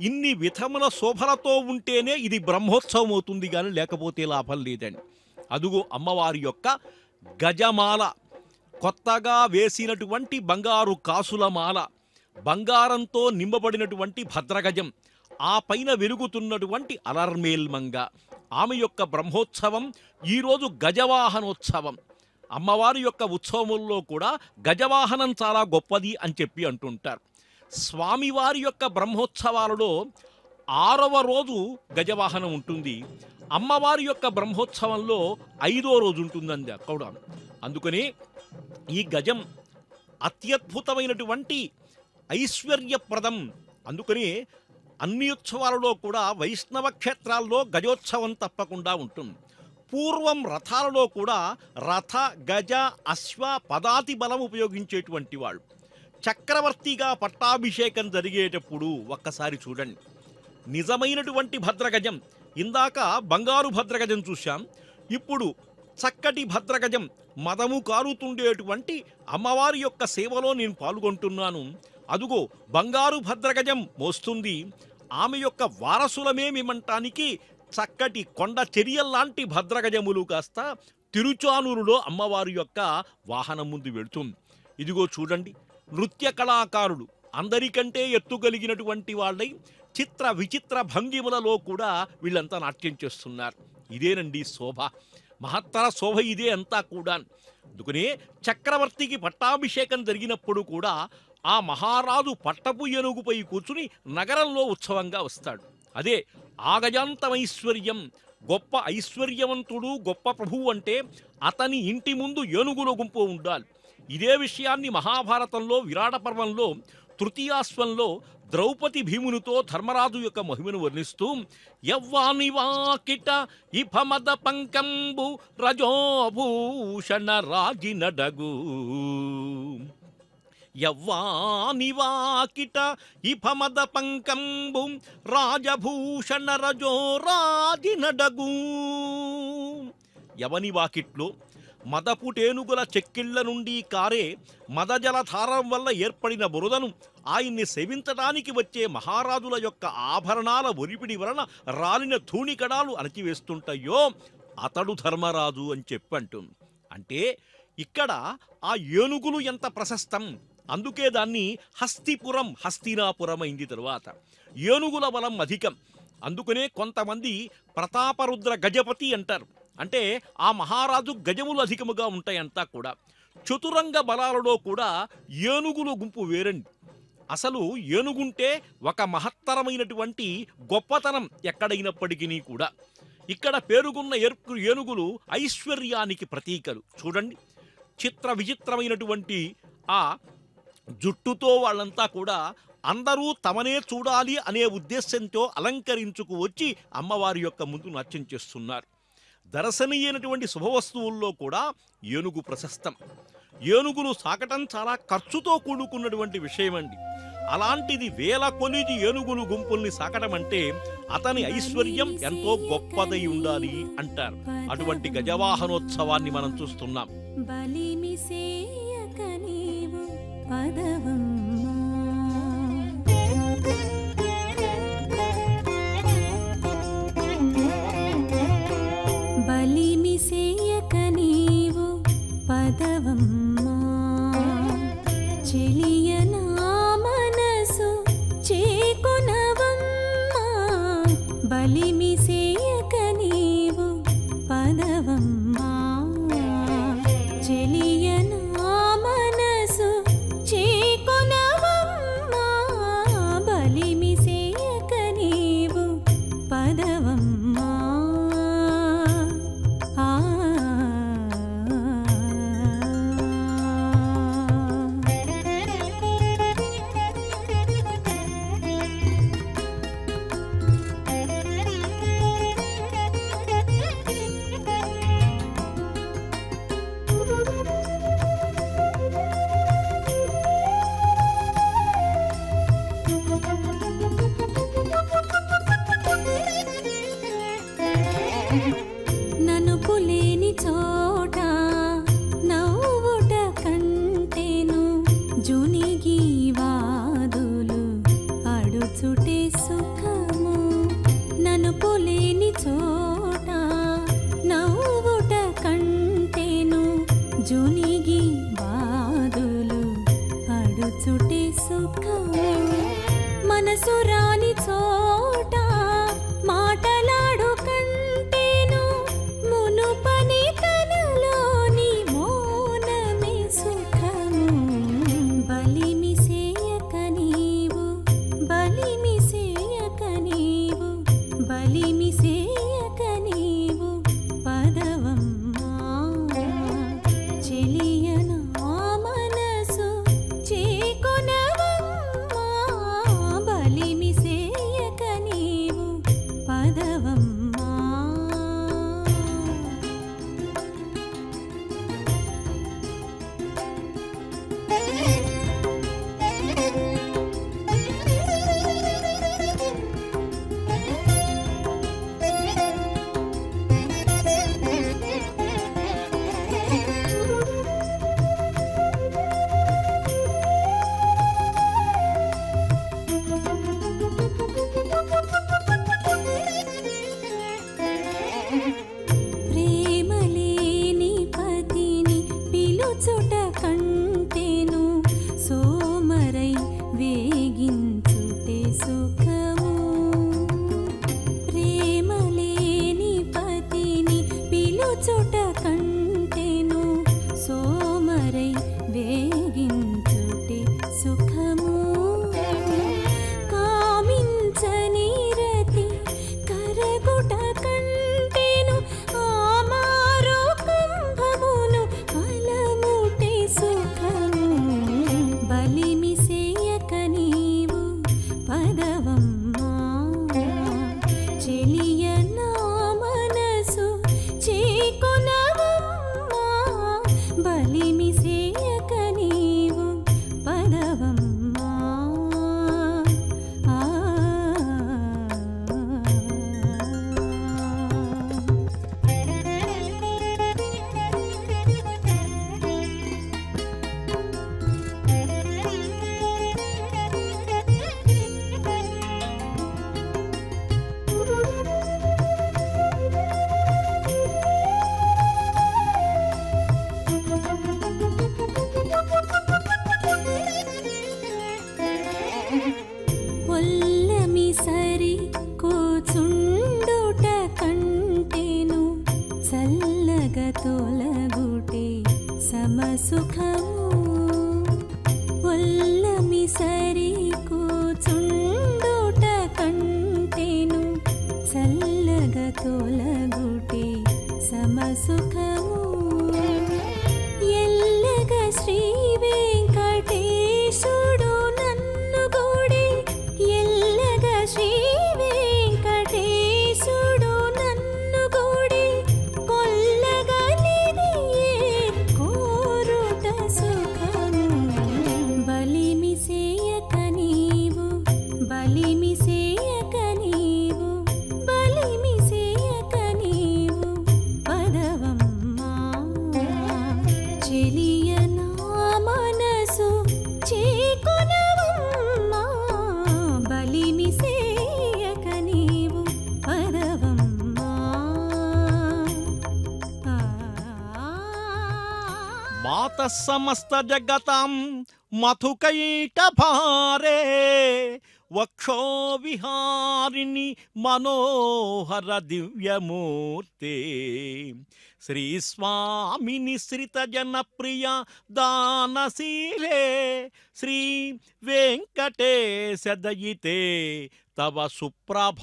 ఇన్ని విధముల శోభలతో ఉంటేనే ఇది బ్రహ్మోత్సవం అవుతుంది, కానీ లేకపోతే లాభం లేదండి. అమ్మవారి యొక్క గజమాల, కొత్తగా వేసినటువంటి బంగారు కాసుల మాల, బంగారంతో నింపబడినటువంటి భద్రగజం, ఆ పైన వెలుగుతున్నటువంటి అలర్మేల్ మంగ, ఆమె యొక్క బ్రహ్మోత్సవం. ఈరోజు గజవాహనోత్సవం. అమ్మవారి యొక్క ఉత్సవముల్లో కూడా గజవాహనం చాలా గొప్పది అని చెప్పి అంటుంటారు. స్వామివారి యొక్క బ్రహ్మోత్సవాలలో 6వ రోజు గజవాహనం ఉంటుంది. అమ్మవారి యొక్క బ్రహ్మోత్సవంలో 5వ రోజు ఉంటుందండి అక్కడ. అందుకని ఈ గజం అత్యద్భుతమైనటువంటి ఐశ్వర్యప్రదం. అందుకని అన్ని ఉత్సవాలలో కూడా వైష్ణవ క్షేత్రాల్లో గజోత్సవం తప్పకుండా ఉంటుంది. పూర్వం రథాలలో కూడా రథ, గజ, అశ్వ, పదాతి బలం ఉపయోగించేటువంటి వాళ్ళు. చక్రవర్తిగా పట్టాభిషేకం జరిగేటప్పుడు ఒక్కసారి చూడండి, నిజమైనటువంటి భద్రగజం. ఇందాక బంగారు భద్రగజం చూశాం, ఇప్పుడు చక్కటి భద్రగజం, మదము కారుతుండేటువంటి అమ్మవారి యొక్క సేవలో నేను పాల్గొంటున్నాను. అదుగో బంగారు భద్రగజం మోస్తుంది. ఆమె యొక్క వారసులమేమిమంటానికి చక్కటి కొండ చర్యల్లాంటి భద్రగజములు కాస్త తిరుచానూరులో అమ్మవారి యొక్క వాహనం ముందు వెళుతుంది. ఇదిగో చూడండి, నృత్య కళాకారులు అందరికంటే ఎత్తుగలిగినటువంటి వాళ్ళై చిత్ర విచిత్ర భంగిములలో కూడా వీళ్ళంతా నాట్యం చేస్తున్నారు. ఇదేనండి శోభ, మహత్తర శోభ ఇదే అంతా కూడా. అందుకనే చక్రవర్తికి పట్టాభిషేకం జరిగినప్పుడు కూడా ఆ మహారాజు పట్టపు ఏనుగుపై కూర్చుని నగరంలో ఉత్సవంగా వస్తాడు. అదే ఆగజాంతమైశ్వర్యం. గొప్ప ఐశ్వర్యవంతుడు, గొప్ప ప్రభువు అంటే అతని ఇంటి ముందు ఏనుగుల గుంపు ఉండాలి. ఇదే విషయాన్ని మహాభారతంలో విరాట పర్వంలో తృతీయాశ్వంలో ద్రౌపది భీమునితో ధర్మరాజు యొక్క మహిమను వర్ణిస్తూ యవ్వానివాకిట ఇఫమద పంకంబు రజోభూషణ రాజినడగు, యవ్వానివాకిట ఇఫమద పంకంబు రాజభూషణ రజో రాజినడగు. యవని వాకిట్లో మదపుటేనుగుల చెక్కిళ్ల నుండి కారే మదజలధారం వల్ల ఏర్పడిన బురదను ఆయన్ని సేవించడానికి వచ్చే మహారాజుల యొక్క ఆభరణాల ఒరిపిడి వలన రాలిన ధూళికణాలు అణచివేస్తుంటాయో అతడు ధర్మరాజు అని చెప్పంటుంది. అంటే ఇక్కడ ఆ ఏనుగులు ఎంత ప్రశస్తం, అందుకే దాన్ని హస్తిపురం హస్తినాపురం అయింది. తరువాత ఏనుగుల బలం అధికం, అందుకనే కొంతమంది ప్రతాపరుద్ర గజపతి అంటారు. అంటే ఆ మహారాజు గజములు అధికముగా ఉంటాయంతా కూడా. చతురంగ బలాలలో కూడా ఏనుగుల గుంపు వేరండి. అసలు ఏనుగుంటే ఒక మహత్తరమైనటువంటి గొప్పతనం ఎక్కడైనప్పటికీ కూడా ఇక్కడ పేరుకున్న ఏనుగులు ఐశ్వర్యానికి ప్రతీకలు. చూడండి, చిత్ర విచిత్రమైనటువంటి ఆ జుట్టుతో వాళ్ళంతా కూడా అందరూ తమనే చూడాలి అనే ఉద్దేశంతో అలంకరించుకు వచ్చి అమ్మవారి యొక్క ముందు నాట్యం చేస్తున్నారు. దర్శనీయమైనటువంటి శుభవస్తువుల్లో కూడా ఏనుగు ప్రశస్తం. ఏనుగులు సాకటం చాలా ఖర్చుతో కూడుకున్నటువంటి విషయమండి. అలాంటిది వేల కొనిది ఏనుగులు గుంపుల్ని సాకటం అంటే అతని ఐశ్వర్యం ఎంతో గొప్పదై ఉండాలి అంటారు. అటువంటి గజవాహనోత్సవాన్ని మనం చూస్తున్నాం. బలిమిసేయక నీవు పదవమ్మా, బలిమిసేయక నీవు పదవమ్మా, చెలియనా మనసు చేకొనవమ్మా, బలిమిసేయక నీవు పదవమ్మా, చెలియనా మనసు చేకొనవమ్మా, బలిమిసేయక నీవు పదవమ్మా. ననుపులేని చోట నవ్వుట కంటేను జునిగి వాదులు అడుచుటే సుఖము, ననుపులేని చోట నవ్వుట కంటేను జునిగి వాదులు అడుచుటే సుఖము, మనసు రాని చోట మాటలాడు కంటేను మునుపని తన చల్లగ తొలగుటే సమసుఖము ఒల్లమి సరి కూచుండుట కంటెను చల్లగ తొలగుటే సమసుఖము ఎల్లగ శ్రీ వెంకటేశుడు నన్ను గూడి ఎల్లగ శ్రీ వెంకటేశుడు నన్ను గూడి కొల్లగనిదియే కోరుట సుఖము బలిమి సేయక నీవు బలిమి సేయక నీవు బలిమి సేయక నీవు పదవమ్మా చెలియ నా మనసు చేకొనవమ్మా బలిమి సేయక నీవు పదవమ్మా మాత సమస్త జగతాం మధుకైట భారే వక్షో విహారిణి మనోహర దివ్యమూర్తే శ్రీ స్వామిని శ్రిత జనప్రియ దానశీలే శ్రీ వెంకటేశ దయితే తవ సుప్రభాతం.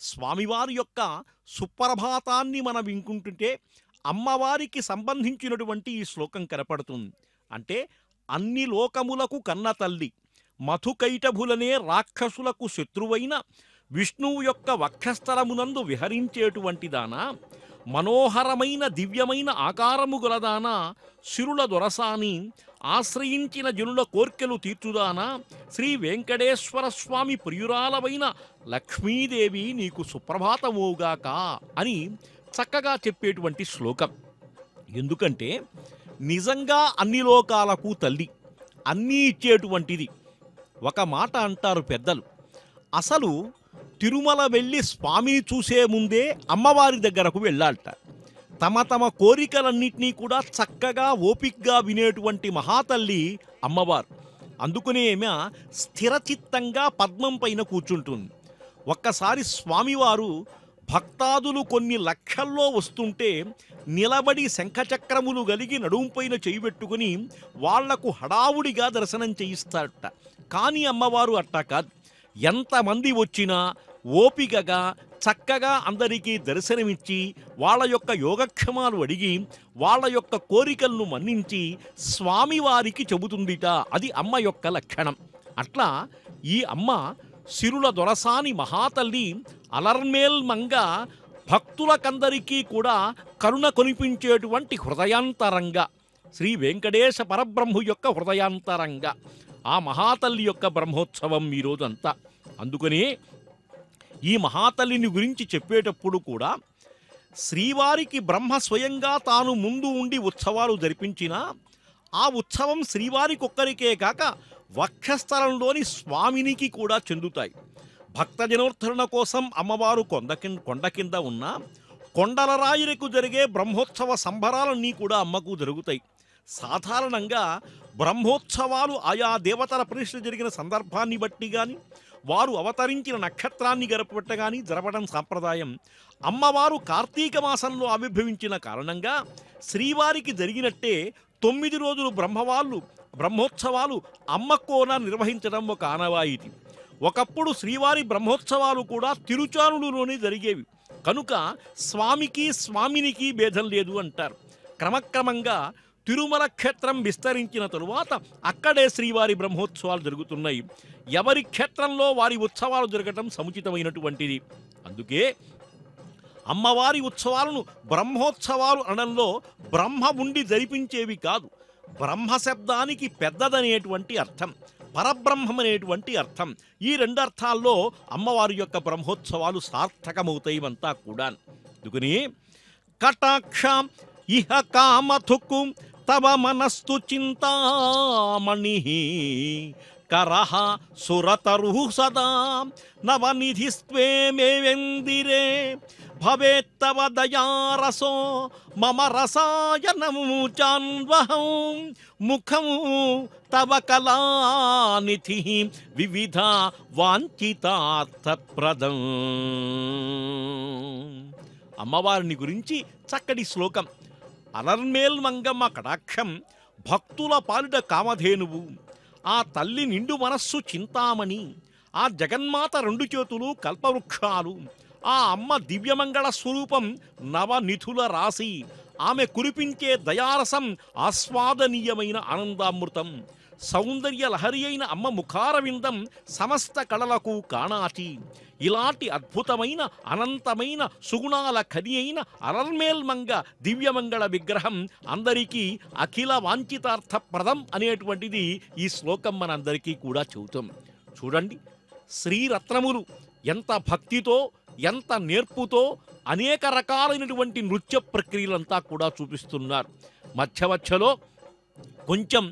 స్వామివారి యొక్క సుప్రభాతాన్ని మనం వింటుంటే అమ్మవారికి సంబంధించినటువంటి ఈ శ్లోకం కనపడుతుంది. అంటే అన్ని లోకములకు కన్న తల్లి మధుకైటభులనే రాక్షసులకు శత్రువైన విష్ణువు యొక్క వక్షస్థలమునందు విహరించేటువంటి దానా, మనోహరమైన దివ్యమైన ఆకారము గలదానా, సిరుల దొరసాని, ఆశ్రయించిన జనుల కోర్కెలు తీర్చుదానా, శ్రీ వెంకటేశ్వర స్వామి ప్రియురాలవైన లక్ష్మీదేవి నీకు సుప్రభాతమోగాక అని చక్కగా చెప్పేటువంటి శ్లోకం. ఎందుకంటే నిజంగా అన్ని లోకాలకు తల్లి, అన్నీ ఇచ్చేటువంటిది. ఒక మాట అంటారు పెద్దలు, అసలు తిరుమల వెళ్ళి స్వామిని చూసే ముందే అమ్మవారి దగ్గరకు వెళ్ళాలట. తమ తమ కోరికలన్నింటినీ కూడా చక్కగా ఓపికగా వినేటువంటి మహాతల్లి అమ్మవారు. అందుకనే ఆమె స్థిరచిత్తంగా పద్మం పైన కూర్చుంటుంది. ఒక్కసారి స్వామివారు భక్తాదులు కొన్ని లక్షల్లో వస్తుంటే నిలబడి శంఖచక్రములు కలిగి నడుంపైన చేయిబెట్టుకుని వాళ్లకు హడావుడిగా దర్శనం చేయిస్తారట. కానీ అమ్మవారు అట్టా కాదు. ఎంతమంది వచ్చినా ఓపికగా చక్కగా అందరికీ దర్శనమిచ్చి వాళ్ళ యొక్క యోగక్షేమాలు అడిగి వాళ్ళ యొక్క కోరికలను మన్నించి స్వామివారికి చెబుతుందిట. అది అమ్మ యొక్క లక్షణం. అట్లా ఈ అమ్మ సిరుల దొరసాని మహాతల్లి అలర్మేల్మంగా భక్తులకందరికీ కూడా కరుణ కొనిపించేటువంటి హృదయాంతరంగా, శ్రీ వెంకటేశ పరబ్రహ్మ యొక్క హృదయాంతరంగా ఆ మహాతల్లి యొక్క బ్రహ్మోత్సవం ఈరోజంతా. అందుకని ఈ మహాతల్లిని గురించి చెప్పేటప్పుడు కూడా శ్రీవారికి బ్రహ్మ స్వయంగా తాను ముందు ఉండి ఉత్సవాలు జరిపించినా ఆ ఉత్సవం శ్రీవారికి ఒక్కరికే కాక వక్షస్థలంలోని స్వామినికి కూడా చెందుతాయి. భక్తజనోద్ధరణ కోసం అమ్మవారు కొండ కింద ఉన్న కొండలరాయులకు జరిగే బ్రహ్మోత్సవ సంబరాలన్నీ కూడా అమ్మకు జరుగుతాయి. సాధారణంగా బ్రహ్మోత్సవాలు ఆయా దేవతల ప్రతిష్ఠ జరిగిన సందర్భాన్ని బట్టి కానీ వారు అవతరించిన నక్షత్రాన్ని గడపబట్టి జరపడం సాంప్రదాయం. అమ్మవారు కార్తీక మాసంలో ఆవిర్భవించిన కారణంగా శ్రీవారికి జరిగినట్టే 9 రోజులు బ్రహ్మోత్సవాలు అమ్మకోన నిర్వహించడం ఒక ఆనవాయితీ. ఒకప్పుడు శ్రీవారి బ్రహ్మోత్సవాలు కూడా తిరుచానుడులోనే జరిగేవి కనుక స్వామినికి భేదం లేదు అంటారు. క్రమక్రమంగా తిరుమల క్షేత్రం విస్తరించిన తరువాత అక్కడే శ్రీవారి బ్రహ్మోత్సవాలు జరుగుతున్నాయి. ఎవరి క్షేత్రంలో వారి ఉత్సవాలు జరగటం సముచితమైనటువంటిది. అందుకే అమ్మవారి ఉత్సవాలను బ్రహ్మోత్సవాలు అనడంలో బ్రహ్మ ఉండి జరిపించేవి కాదు. బ్రహ్మ శబ్దానికి పెద్దదనేటువంటి అర్థం, పరబ్రహ్మం అనేటువంటి అర్థం. ఈ 2 అర్థాల్లో అమ్మవారి యొక్క బ్రహ్మోత్సవాలు సార్థకమవుతాయివంతా కూడా. అందుకని కటాక్ష ఇహ కామథుకు తవ మనస్తు చింతామణి కరహ సురతరు సదా నవనిధిస్త్వేమేందిరే భవేత్తవ దయారసో మమ రసాయనము చాన్వహం ముఖం తవ కళానిధి వివిధ వాంఛితార్థప్రదం. అమ్మవారిని గురించి చక్కటి శ్లోకం. అలర్మేల్ మంగమ్మ కటాక్షం భక్తుల పాలిట కామధేనువు, ఆ తల్లి నిండు మనస్సు చింతామణి, ఆ జగన్మాత రెండు చేతులు కల్పవృక్షాలు, ఆ అమ్మ దివ్యమంగళ స్వరూపం నవనిధుల రాశి, ఆమె కురిపించే దయారసం ఆస్వాదనీయమైన ఆనందామృతం, సౌందర్య లహరి అయిన అమ్మ ముఖారవిందం సమస్త కళలకు కాణాటి. ఇలాంటి అద్భుతమైన అనంతమైన సుగుణాల ఖని అయిన అలర్మేల్మంగ దివ్యమంగళ విగ్రహం అందరికీ అఖిల వాంఛితార్థప్రదం అనేటువంటిది ఈ శ్లోకం మనందరికీ కూడా చెబుతాం. చూడండి, శ్రీరత్నములు ఎంత భక్తితో ఎంత నేర్పుతో అనేక రకాలైనటువంటి నృత్య ప్రక్రియలంతా కూడా చూపిస్తున్నారు. మధ్యలో కొంచెం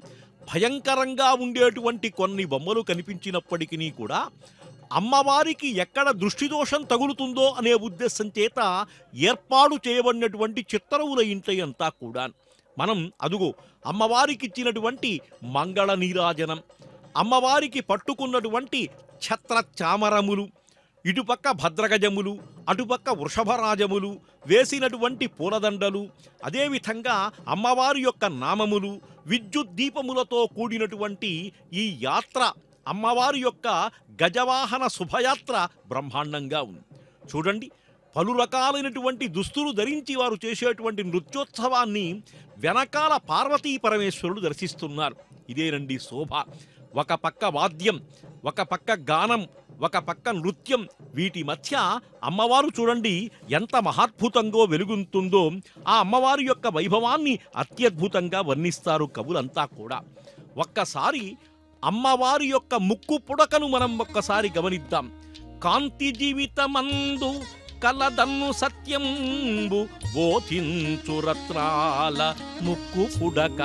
భయంకరంగా ఉండేటువంటి కొన్ని బొమ్మలు కనిపించినప్పటికీ కూడా అమ్మవారికి ఎక్కడ దృష్టిదోషం తగులుతుందో అనే ఉద్దేశం చేత ఏర్పాటు చేయబడినటువంటి చిత్తరువుల ఇంటి అంతా కూడా మనం అదుగో అమ్మవారికి ఇచ్చినటువంటి మంగళ నీరాజనం, అమ్మవారికి పట్టుకున్నటువంటి ఛత్ర చామరములు, ఇటుపక్క భద్రగజములు, అటుపక్క వృషభరాజములు, వేసినటువంటి పూలదండలు, అదేవిధంగా అమ్మవారి యొక్క నామములు, విద్యుత్ దీపములతో కూడినటువంటి ఈ యాత్ర, అమ్మవారి యొక్క గజవాహన శుభయాత్ర బ్రహ్మాండంగా ఉంది. చూడండి, పలు రకాలైనటువంటి దుస్తులు ధరించి వారు చేసేటువంటి నృత్యోత్సవాన్ని వెనకాల పార్వతీ పరమేశ్వరుడు దర్శిస్తున్నారు. ఇదేనండి శోభ. ఒక పక్క వాద్యం, ఒక పక్క గానం, ఒక పక్క నృత్యం, వీటి మధ్య అమ్మవారు చూడండి ఎంత మహాద్భుతంగా వెలుగుతుందో. ఆ అమ్మవారి యొక్క వైభవాన్ని అత్యద్భుతంగా వర్ణిస్తారు కవులంతా కూడా. ఒక్కసారి అమ్మవారి యొక్క ముక్కు పుడకను మనం ఒక్కసారి గమనిద్దాం. కాంతి జీవితమందు కలదన్ను సత్యంబు బోధించు రత్నాల ముక్కు పుడక.